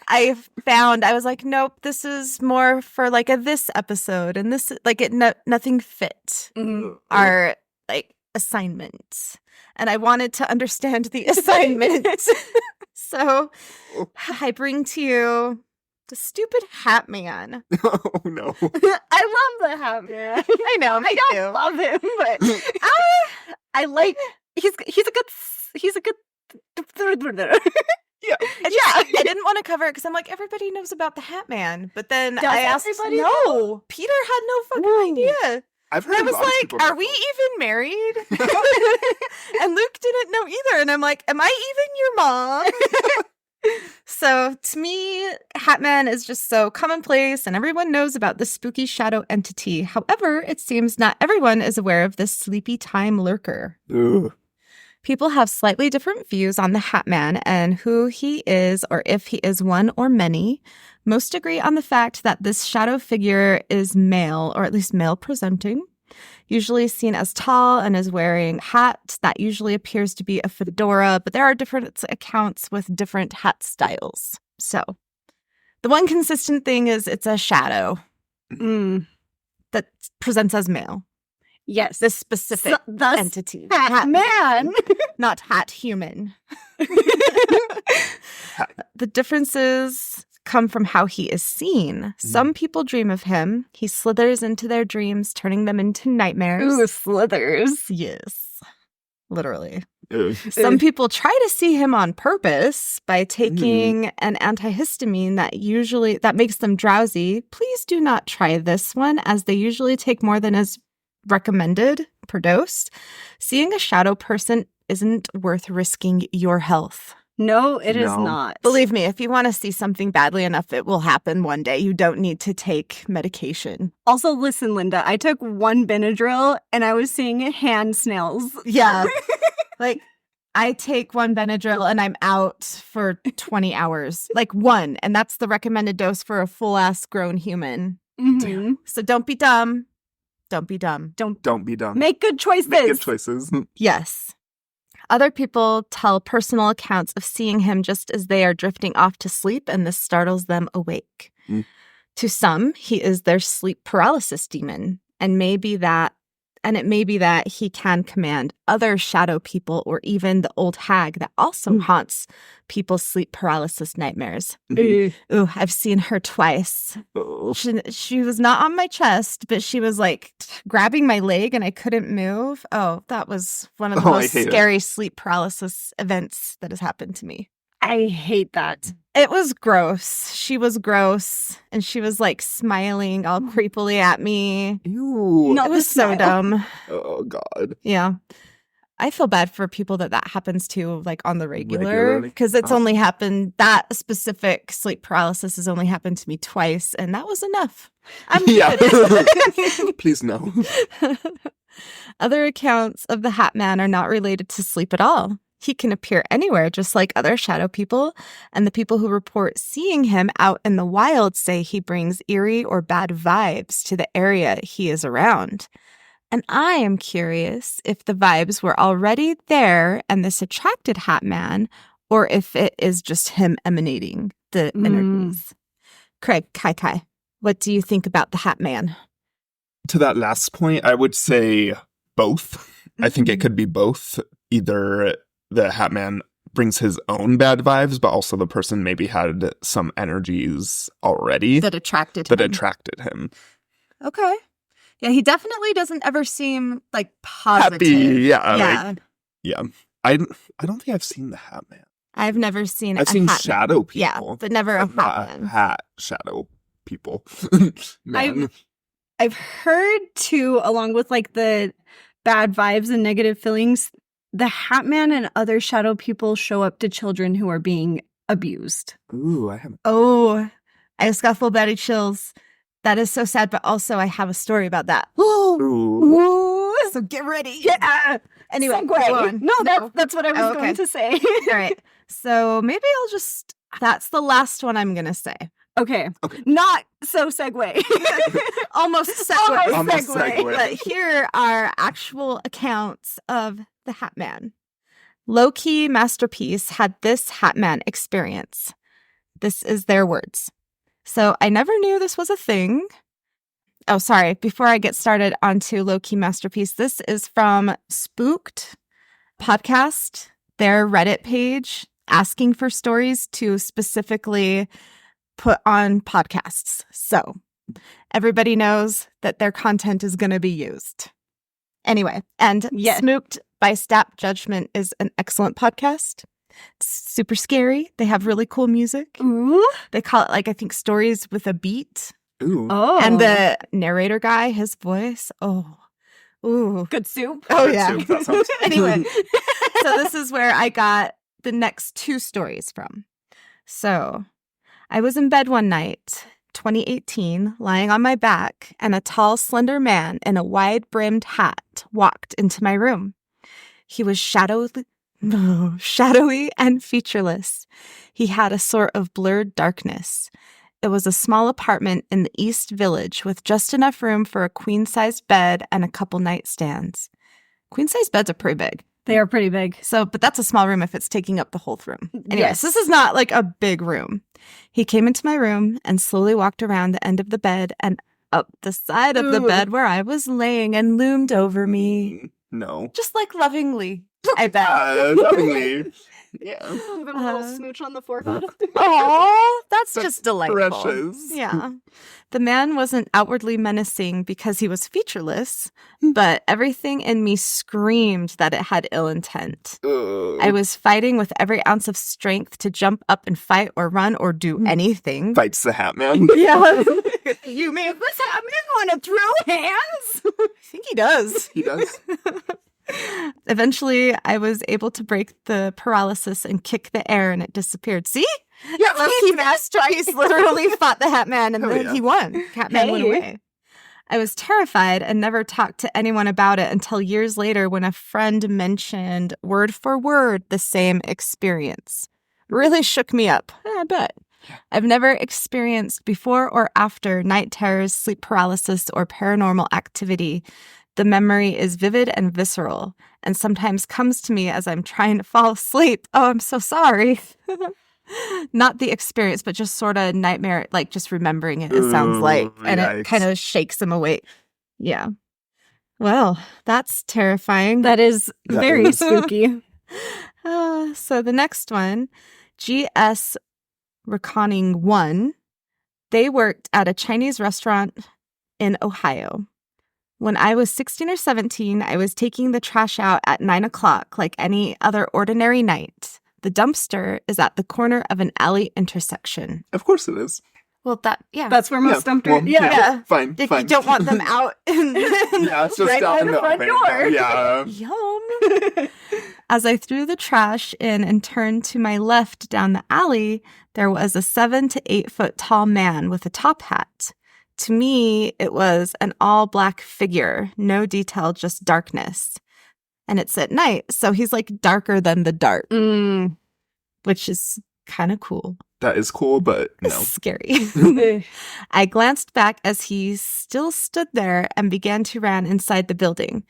I found, I was like, nope, this is more for like a this episode, and this like nothing fit our like assignment, and I wanted to understand the assignment. So I bring to you the stupid Hat Man. Oh no. I love the Hat Man. I know, me I too. don't love him, but I like he's a good Yeah. I didn't want to cover it because I'm like, everybody knows about the Hat Man, but then Does I asked, everybody no, know? Peter had no fucking Ooh. idea. I've heard And I a was lot of like, people are before. we even married? And Luke didn't know either. And I'm like, am I even your mom? So to me, Hat Man is just so commonplace and everyone knows about this spooky shadow entity. However, it seems not everyone is aware of this sleepy time lurker. Ugh. People have slightly different views on the Hat Man and who he is or if he is one or many. Most agree on the fact that this shadow figure is male, or at least male presenting, usually seen as tall and is wearing a hat that usually appears to be a fedora, but there are different accounts with different hat styles. So the one consistent thing is it's a shadow that presents as male. Yes, This specific thus entity. Hat Man. Not hat human. The differences come from how he is seen. Some people dream of him. He slithers into their dreams, turning them into nightmares. Ooh, slithers. Yes. Literally. Ugh. Some people try to see him on purpose by taking an antihistamine that makes them drowsy. Please do not try this one, as they usually take more than is recommended per dose. Seeing a shadow person isn't worth risking your health. No, it is No. not. Believe me, if you want to see something badly enough, it will happen one day. You don't need to take medication. Also, listen, Linda, I took one Benadryl and I was seeing hand snails. Yeah. Like, I take one Benadryl and I'm out for 20 hours. Like one. And that's the recommended dose for a full-ass grown human. Mhm. So don't be dumb. Don't be dumb. Don't be dumb. Make good choices. Make good choices. Yes. Other people tell personal accounts of seeing him just as they are drifting off to sleep, and this startles them awake. Mm. To some, he is their sleep paralysis demon, and maybe that And it may be that he can command other shadow people or even the old hag that also haunts people's sleep paralysis nightmares. Mhm. Ooh, I've seen her twice. Oh. She was not on my chest, but she was like grabbing my leg and I couldn't move. Oh, that was one of the Oh, I most hate it. scary sleep paralysis events that has happened to me. I hate that. It was gross. She was gross and she was like smiling all creepily at me. Ew. Not It was the so smile. dumb. Oh, God. Yeah. I feel bad for people that happens to, like, on the regular, Regularly? because it's Oh. only happened, that specific sleep paralysis has only happened to me twice, and that was enough. I'm Yeah. good. Please no. Other accounts of the Hat Man are not related to sleep at all. He can appear anywhere, just like other shadow people, and the people who report seeing him out in the wild say he brings eerie or bad vibes to the area he is around. And I am curious if the vibes were already there and this attracted Hat Man, or if it is just him emanating the energies. Craig, Kai, what do you think about the Hat Man? To that last point, I would say both. I think it could be both. Either the Hat Man brings his own bad vibes, but also the person maybe had some energies already That attracted that him. attracted him. Okay. Yeah, he definitely doesn't ever seem like positive. Happy, yeah. Yeah. Like, yeah. I don't think I've seen the Hat Man. I've never seen I've a seen Hat shadow Man. Yeah, people. but never a Not Hat Man. hat shadow people. Man. I've heard too, along with like the bad vibes and negative feelings, the Hat Man and other shadow people show up to children who are being abused. Ooh, I haven't. Oh, I just got full body chills. That is so sad, but also I have a story about that. Ooh. So get ready. Yeah. Anyway, Segue. go on. No, that's what I was Oh, okay. going to say. All right. So maybe I'll just, that's the last one I'm going to say. Okay. Okay. Not so segue. Almost segue. Almost segue. But here are actual accounts of the Hat Man. Low-key Masterpiece had this Hat Man experience. This is their words. So I never knew this was a thing. Oh, sorry. Before I get started onto Low-key Masterpiece, this is from Spooked Podcast, their Reddit page, asking for stories to specifically put on podcasts. So everybody knows that their content is going to be used. Anyway, and Yes. Spooked by Stap Judgment is an excellent podcast. It's super scary. They have really cool music. Ooh. They call it, like, I think, Stories with a Beat. Ooh. Oh. And the narrator guy, his voice, ooh. good soup. Oh, Good yeah. soup, that sounds- Anyway, so this is where I got the next two stories from. So I was in bed one night, 2018, lying on my back, and a tall, slender man in a wide-brimmed hat walked into my room. He was shadowy and featureless. He had a sort of blurred darkness. It was a small apartment in the East Village with just enough room for a queen-sized bed and a couple nightstands. Queen-sized beds are pretty big. They are pretty big. So, but that's a small room if it's taking up the whole room. Anyways, Yes. this is not like a big room. He came into my room and slowly walked around the end of the bed and up the side of the Ooh. bed where I was laying and loomed over me. No. Just like lovingly, I bet. Lovingly. Yeah. With a little smooch on the forehead. Oh, that's That's just delightful. precious. Yeah. The man wasn't outwardly menacing because he was featureless, but everything in me screamed that it had ill intent. I was fighting with every ounce of strength to jump up and fight or run or do anything. Fights the Hat Man. Yeah. You made this happen want to throw hands? I think he does. He does. Eventually, I was able to break the paralysis and kick the air, and it disappeared. See? Yeah, Low-key Masterpiece literally fought the Hat Man, and Hell then yeah. he won. Hat Man went Hey. away. I was terrified and never talked to anyone about it until years later when a friend mentioned word for word the same experience. Really shook me up. I bet. I've never experienced before or after night terrors, sleep paralysis, or paranormal activity. The memory is vivid and visceral, and sometimes comes to me as I'm trying to fall asleep. Oh, I'm so sorry. Not the experience, but just sort of nightmare, like just remembering it, it sounds Ooh, like. And it yikes. kind of shakes him awake. Yeah. Well, that's terrifying. That is That very is. spooky. So the next one, G.S. Reconning 1, they worked at a Chinese restaurant in Ohio. When I was 16 or 17, I was taking the trash out at 9 o'clock like any other ordinary night. The dumpster is at the corner of an alley intersection. Of course it is. Well, yeah. That's where most dumpsters. well, Yeah. Fine, You fine. don't want them out Yeah, it's just right down by in the the front open. door. Yeah. Yum. As I threw the trash in and turned to my left down the alley, there was a 7 to 8 foot tall man with a top hat. To me, it was an all black figure, no detail, just darkness. And it's at night, so he's like darker than the dark, which is kind of cool. That is cool, but no. Scary. I glanced back as he still stood there and began to run inside the building.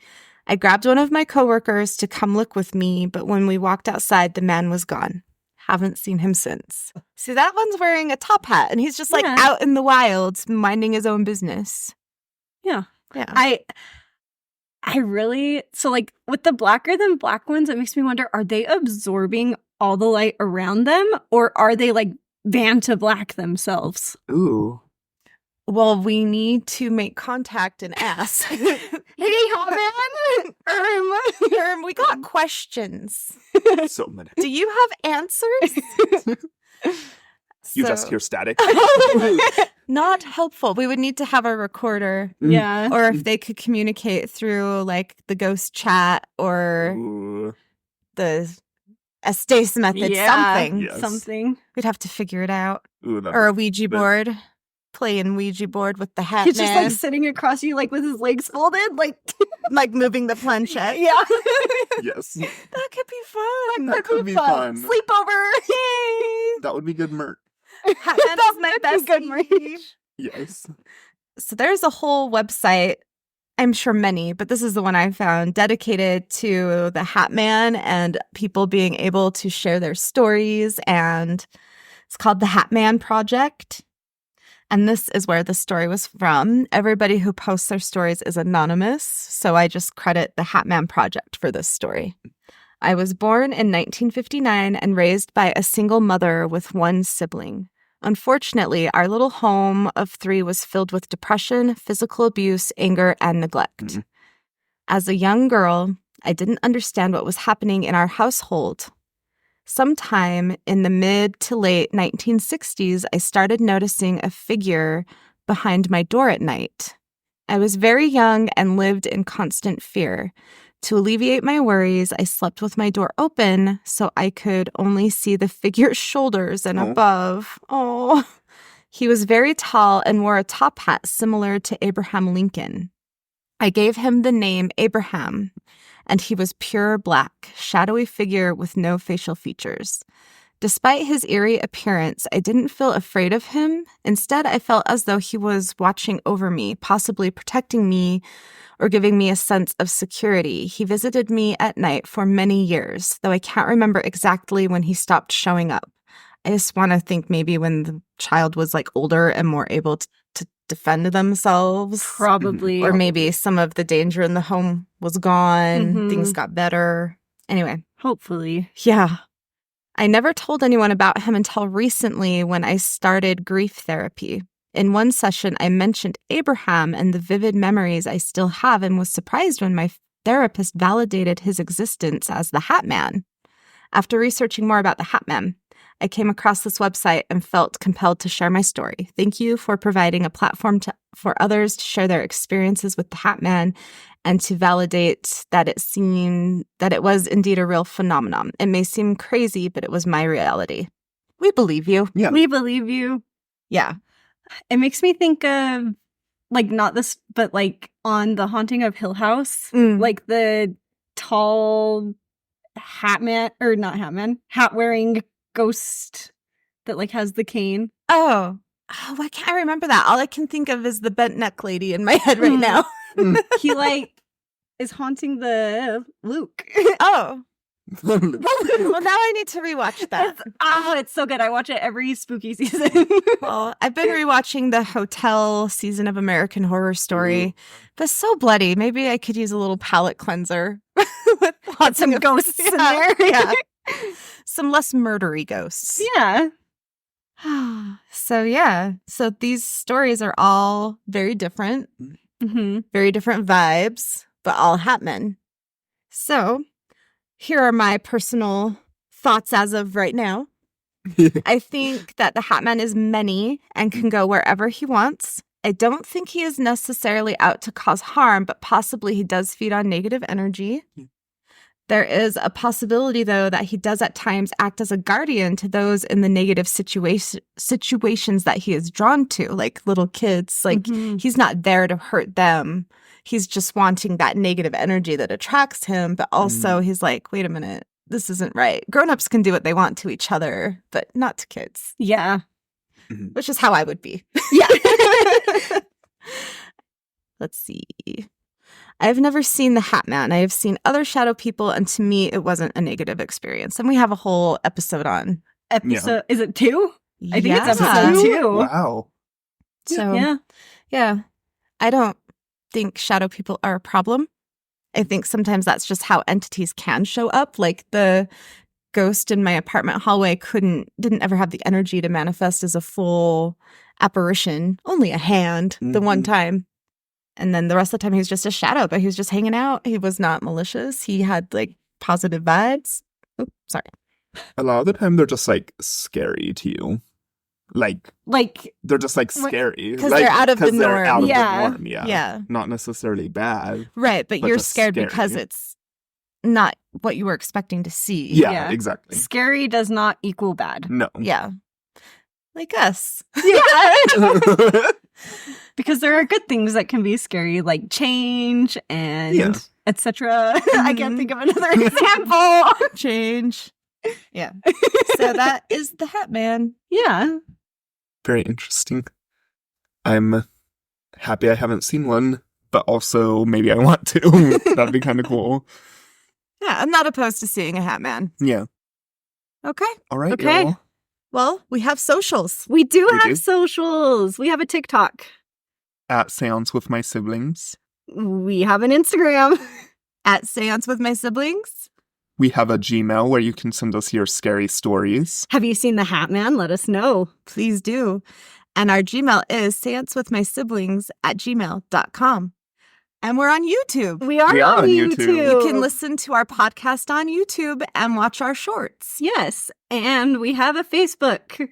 I grabbed one of my coworkers to come look with me, but when we walked outside, the man was gone. Haven't seen him since. See, that one's wearing a top hat, and he's just like Yeah. out in the wilds, minding his own business. Yeah. Yeah. I really, so like with the blacker than black ones, it makes me wonder, are they absorbing all the light around them, or are they like Vanta black themselves? Ooh. Well, we need to make contact and ask. Hey, hot man. We got questions. So many. Do you have answers? You just hear static. Not helpful. We would need to have a recorder, Yeah. or if they could communicate through like the ghost chat or Ooh. the Estace method, Yeah. something. Yes. Something. We'd have to figure it out. Ooh, that- Or a Ouija But- board. Playing Ouija board with the hat He's just man. like sitting across you, like with his legs folded, like like moving the planchette. yeah. Yes. That could be fun. That could be fun. Sleepover. That would be good merch. Hat man is my best good merch. Yes. So there's a whole website, I'm sure many, but this is the one I found, dedicated to the Hat Man and people being able to share their stories. And it's called the Hat Man Project. And this is where the story was from. Everybody who posts their stories is anonymous, so I just credit the Hat Man Project for this story. I was born in 1959 and raised by a single mother with one sibling. Unfortunately, our little home of 3 was filled with depression, physical abuse, anger, and neglect. Mhm. As a young girl, I didn't understand what was happening in our household. Sometime in the mid to late 1960s, I started noticing a figure behind my door at night. I was very young and lived in constant fear. To alleviate my worries, I slept with my door open so I could only see the figure's shoulders and Oh. above. Oh, he was very tall and wore a top hat similar to Abraham Lincoln. I gave him the name Abraham, and he was pure black, shadowy figure with no facial features. Despite his eerie appearance, I didn't feel afraid of him. Instead, I felt as though he was watching over me, possibly protecting me or giving me a sense of security. He visited me at night for many years, though I can't remember exactly when he stopped showing up. I just want to think maybe when the child was like older and more able to defend themselves. Probably. Or maybe some of the danger in the home was gone. Mhm. Things got better. Anyway, Hopefully. yeah. I never told anyone about him until recently when I started grief therapy. In one session, I mentioned Abraham and the vivid memories I still have and was surprised when my therapist validated his existence as the Hat Man. After researching more about the Hat Man, I came across this website and felt compelled to share my story. Thank you for providing a platform for others to share their experiences with the Hat Man and to validate that it was indeed a real phenomenon. It may seem crazy, but it was my reality. We believe you. Yeah. We believe you. Yeah. It makes me think of, like, not this, but like on The Haunting of Hill House, like the tall hat-wearing ghost that like has the cane. Oh, I can't remember that. All I can think of is the bent neck lady in my head right now. He like is haunting the Luke. Oh, Well, now I need to rewatch that. It's so good. I watch it every spooky season. Well, I've been rewatching the Hotel season of American Horror Story. But so bloody. Maybe I could use a little palate cleanser. With lots some of ghosts in there. Yeah. Some less murdery ghosts. Yeah. So these stories are all very different, very different vibes, but all Hatmen. So here are my personal thoughts as of right now. I think that the Hatman is many and can go wherever he wants. I don't think he is necessarily out to cause harm, but possibly he does feed on negative energy. There is a possibility, though, that he does at times act as a guardian to those in the negative situations that he is drawn to, like little kids. Like, he's not there to hurt them. He's just wanting that negative energy that attracts him. But also, he's like, wait a minute, this isn't right. Grown-ups can do what they want to each other, but not to kids. Yeah. Which is how I would be. Yeah. Let's see. I've never seen the Hat Man. I have seen other shadow people, and to me, it wasn't a negative experience. And we have a whole episode on. Is it 2? I think Yeah. it's episode 2. Wow. So, yeah. I don't think shadow people are a problem. I think sometimes that's just how entities can show up. Like the ghost in my apartment hallway didn't ever have the energy to manifest as a full apparition. Only a hand the one time. And then the rest of the time he was just a shadow, but he was just hanging out. He was not malicious. He had like positive vibes. Oh, sorry. A lot of the time they're just like scary to you. Like they're just like scary. Because they're out of the norm. They're out of the norm, Yeah. Not necessarily bad. Right, but you're just scared scary. because it's not what you were expecting to see. Yeah, exactly. Scary does not equal bad. No. Yeah. Like us. Yeah. Because there are good things that can be scary, like change and etc. I can't think of another example. Change. Yeah. So that is the Hat Man. Yeah. Very interesting. I'm happy I haven't seen one, but also maybe I want to. That'd be kind of cool. Yeah, I'm not opposed to seeing a Hat Man. Yeah. Okay. All right. Okay. Y'all. Well, we have socials. We do We have do. socials. We have a TikTok. At Seance with my siblings. We have an Instagram. At Seance with my siblings. We have a Gmail where you can send us your scary stories. Have you seen the Hat Man? Let us know. Please do. And our Gmail is seancewithmysiblings@gmail.com. And we're on YouTube. We are on YouTube. You can listen to our podcast on YouTube and watch our shorts. Yes. And we have a Facebook.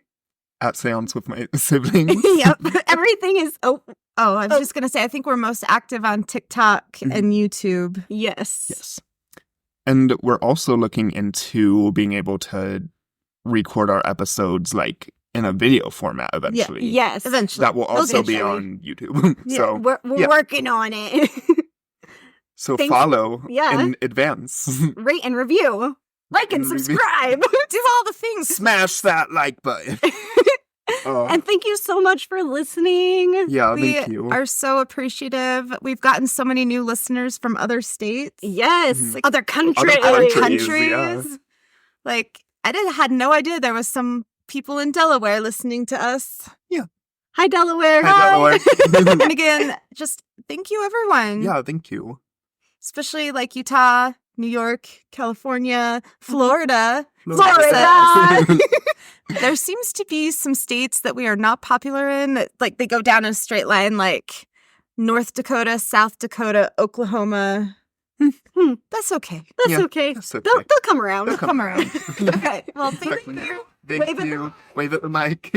At Seance with my siblings. Yep. Everything is... Oh, I was just going to say, I think we're most active on TikTok and YouTube. Yes. Yes. And we're also looking into being able to record our episodes like in a video format eventually. Yes. Eventually. That will also be Eventually. on YouTube. So We're working on it. so Thanks. follow Yeah. in advance. Rate and review. Like and Review. subscribe. Do all the things. Smash that like button. And thank you so much for listening. Yeah, We thank you. are so appreciative. We've gotten so many new listeners from other states. Yes. Mhm. Other countries. Other countries. yeah. Like, had no idea there was some people in Delaware listening to us. Hi, Delaware. Hi, Delaware. And again, just thank you, everyone. Yeah, thank you. Especially like Utah, New York, California, Florida. Florida. There seems to be some states that we are not popular in. That, like, they go down in a straight line, like North Dakota, South Dakota, Oklahoma. That's okay. That's Yeah, okay. that's okay. They'll come around. They'll come around. Okay. Well, thank Thank you. Thank you. Wave at the mic.